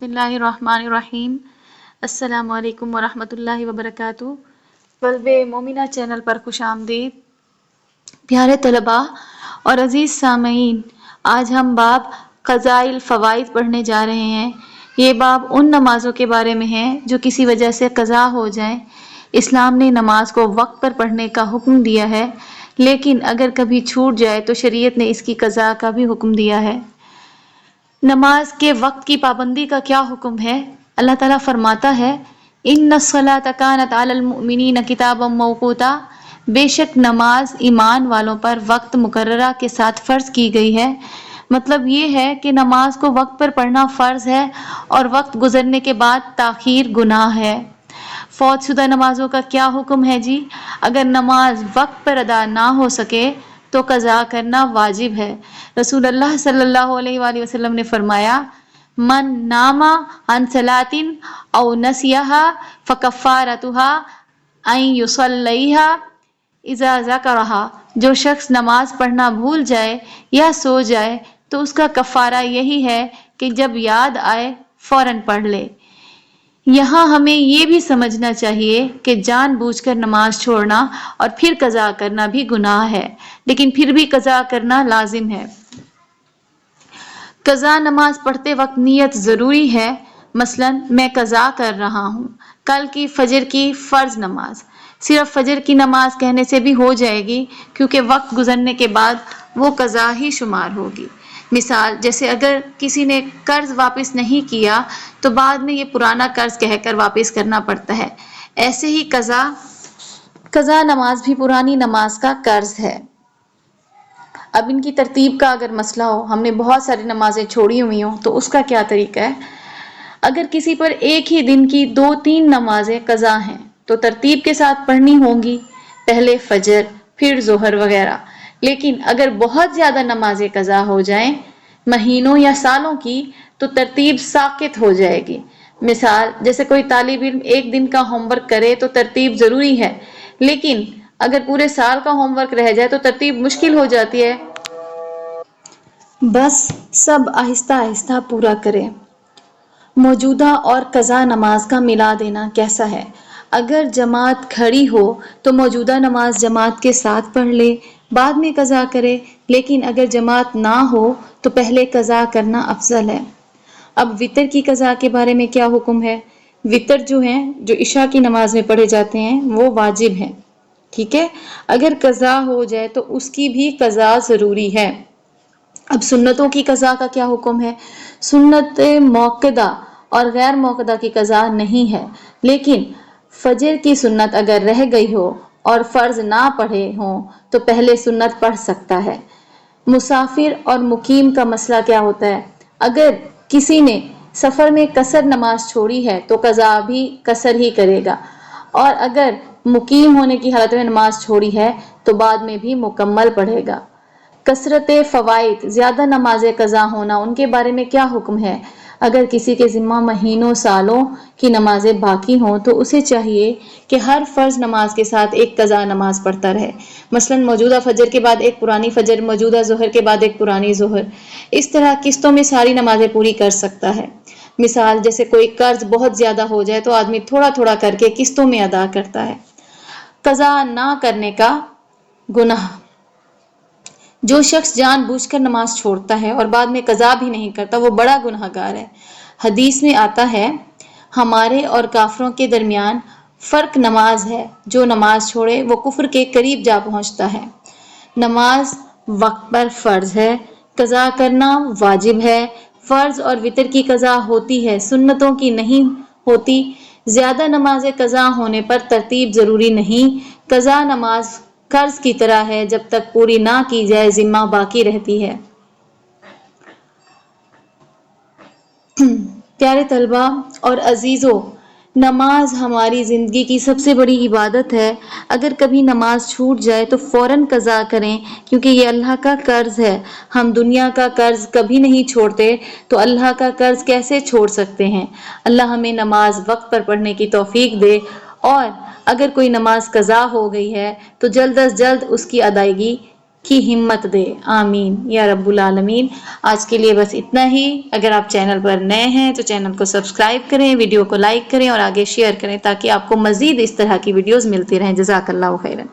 बिस्मिल्लाहिर्रहमानिर्रहीम। अस्सलामु अलैकुम वरहमतुल्लाहि वबरकातुहू। क़ल्बे मोमिना चैनल पर खुश आमदीद। प्यारे तलबा और अज़ीज़ सामईन, आज हम बाब क़ज़ाइल फ़वाइद पढ़ने जा रहे हैं। ये बाब उन नमाज़ों के बारे में है जो किसी वजह से क़ज़ा हो जाएं। इस्लाम ने नमाज को वक्त पर पढ़ने का हुक्म दिया है, लेकिन अगर कभी छूट जाए तो शरीयत ने इसकी क़ज़ा का भी हुक्म दिया है। नमाज के वक्त की पाबंदी का क्या हुक्म है? अल्लाह ताला फरमाता है, इन्नस्सलात कानत अलल मुमिनीन किताबम मौक़ूता, बेशक नमाज ईमान वालों पर वक्त मुकर्ररा के साथ फ़र्ज की गई है। मतलब ये है कि नमाज को वक्त पर पढ़ना फ़र्ज है और वक्त गुजरने के बाद ताख़ीर गुनाह है। फौतशुदा नमाजों का क्या हुक्म है जी? अगर नमाज वक्त पर अदा ना हो सके तो क़ज़ा करना वाजिब है। रसूलुल्लाह सल्लल्लाहु अलैहि वसल्लम ने फरमाया, मन नामा अन सलातिन औ नसियहा फ़कफ़ारतुहा अन युसल्लिहा इज़ा ज़करहा। जो शख्स नमाज पढ़ना भूल जाए या सो जाए तो उसका कफ़ारा यही है कि जब याद आए फ़ौरन पढ़ ले। यहाँ हमें ये भी समझना चाहिए कि जानबूझकर नमाज छोड़ना और फिर क़ज़ा करना भी गुनाह है, लेकिन फिर भी क़ज़ा करना लाजिम है। क़ज़ा नमाज पढ़ते वक्त नियत ज़रूरी है। मसलन मैं क़ज़ा कर रहा हूँ कल की फ़जर की फ़र्ज़ नमाज। सिर्फ फ़जर की नमाज कहने से भी हो जाएगी, क्योंकि वक्त गुजरने के बाद वो क़ज़ा ही शुमार होगी। मिसाल, जैसे अगर किसी ने कर्ज वापस नहीं किया तो बाद में ये पुराना कर्ज कहकर वापस करना पड़ता है। ऐसे ही क़ज़ा नमाज भी पुरानी नमाज का कर्ज है। अब इनकी तरतीब का अगर मसला हो, हमने बहुत सारी नमाजें छोड़ी हुई हों, तो उसका क्या तरीका है? अगर किसी पर एक ही दिन की 2-3 नमाजें क़ज़ा हैं तो तरतीब के साथ पढ़नी होंगी, पहले फ़जर फिर ज़ोहर वगैरह। लेकिन अगर बहुत ज़्यादा नमाजें क़ज़ा हो जाएं, महीनों या सालों की, तो तरतीब साक़ित हो जाएगी। मिसाल, जैसे कोई तालिब इल्म एक दिन का होमवर्क करे तो तरतीब ज़रूरी है, लेकिन अगर पूरे साल का होमवर्क रह जाए तो तरतीब मुश्किल हो जाती है। बस सब आहिस्ता आहिस्ता पूरा करें। मौजूदा और क़ज़ा नमाज का मिला देना कैसा है? अगर जमात खड़ी हो तो मौजूदा नमाज जमात के साथ पढ़ ले, बाद में क़ज़ा करे। लेकिन अगर जमात ना हो तो पहले क़ज़ा करना अफजल है। अब वितर की क़ज़ा के बारे में क्या हुक्म है? वितर जो हैं, जो इशा की नमाज में पढ़े जाते हैं, वो वाजिब हैं। ठीक है, अगर क़ज़ा हो जाए तो उसकी भी क़ज़ा ज़रूरी है। अब सुन्नतों की क़ज़ा का क्या हुक्म है? सुन्नत मौक़दा और गैर मौक़दा की क़ज़ा नहीं है, लेकिन फ़जर की सुन्नत अगर रह गई हो और फ़र्ज़ ना पढ़े हों तो पहले सुन्नत पढ़ सकता है। मुसाफिर और मुकीम का मसला क्या होता है? अगर किसी ने सफ़र में कसर नमाज छोड़ी है तो क़ज़ा भी कसर ही करेगा, और अगर मुकीम होने की हालत में नमाज छोड़ी है तो बाद में भी मुकम्मल पढ़ेगा। कसरत फ़वाइद, ज़्यादा नमाज़ें क़ज़ा होना, उनके बारे में क्या हुक्म है? अगर किसी के ज़िम्मा महीनों सालों की नमाज़ें बाकी हों तो उसे चाहिए कि हर फ़र्ज़ नमाज के साथ एक क़ज़ा नमाज पढ़ता रहे। मसलन मौजूदा फ़जर के बाद एक पुरानी फ़जर, मौजूदा ज़ोहर के बाद एक पुरानी ज़ोहर। इस तरह किस्तों में सारी नमाज़ें पूरी कर सकता है। मिसाल, जैसे कोई कर्ज बहुत ज़्यादा हो जाए तो आदमी थोड़ा थोड़ा करके किस्तों में अदा करता है। क़ज़ा ना करने का गुनाह। जो शख्स जानबूझकर नमाज छोड़ता है और बाद में क़ज़ा भी नहीं करता, वो बड़ा गुनहगार है। हदीस में आता है, हमारे और काफिरों के दरमियान फ़र्क नमाज है। जो नमाज छोड़े वो कुफ्र के करीब जा पहुंचता है। नमाज वक्त पर फ़र्ज है, क़ज़ा करना वाजिब है। फ़र्ज और वितर की क़ज़ा होती है, सुन्नतों की नहीं होती। ज़्यादा नमाजें क़ज़ा होने पर तरतीब ज़रूरी नहीं। क़ज़ा नमाज कर्ज की तरह है, जब तक पूरी ना की जाए ज़िम्मा बाकी रहती है। प्यारे तलबा और अजीज़ों, नमाज हमारी ज़िंदगी की सबसे बड़ी इबादत है। अगर कभी नमाज छूट जाए तो फ़ौरन क़ज़ा करें, क्योंकि ये अल्लाह का कर्ज़ है। हम दुनिया का कर्ज़ कभी नहीं छोड़ते, तो अल्लाह का कर्ज़ कैसे छोड़ सकते हैं? अल्लाह हमें नमाज वक्त पर पढ़ने की तौफ़ीक दे, और अगर कोई नमाज क़ज़ा हो गई है तो जल्द अज़ जल्द उसकी अदायगी کی ہمت دے، آمین یا رب العالمین۔ آج کے لیے بس اتنا ہی۔ اگر آپ چینل پر نئے ہیں تو چینل کو سبسکرائب کریں، ویڈیو کو لائک کریں اور آگے شیئر کریں تاکہ آپ کو مزید اس طرح کی ویڈیوز ملتی رہیں۔ جزاک اللہ خیرا۔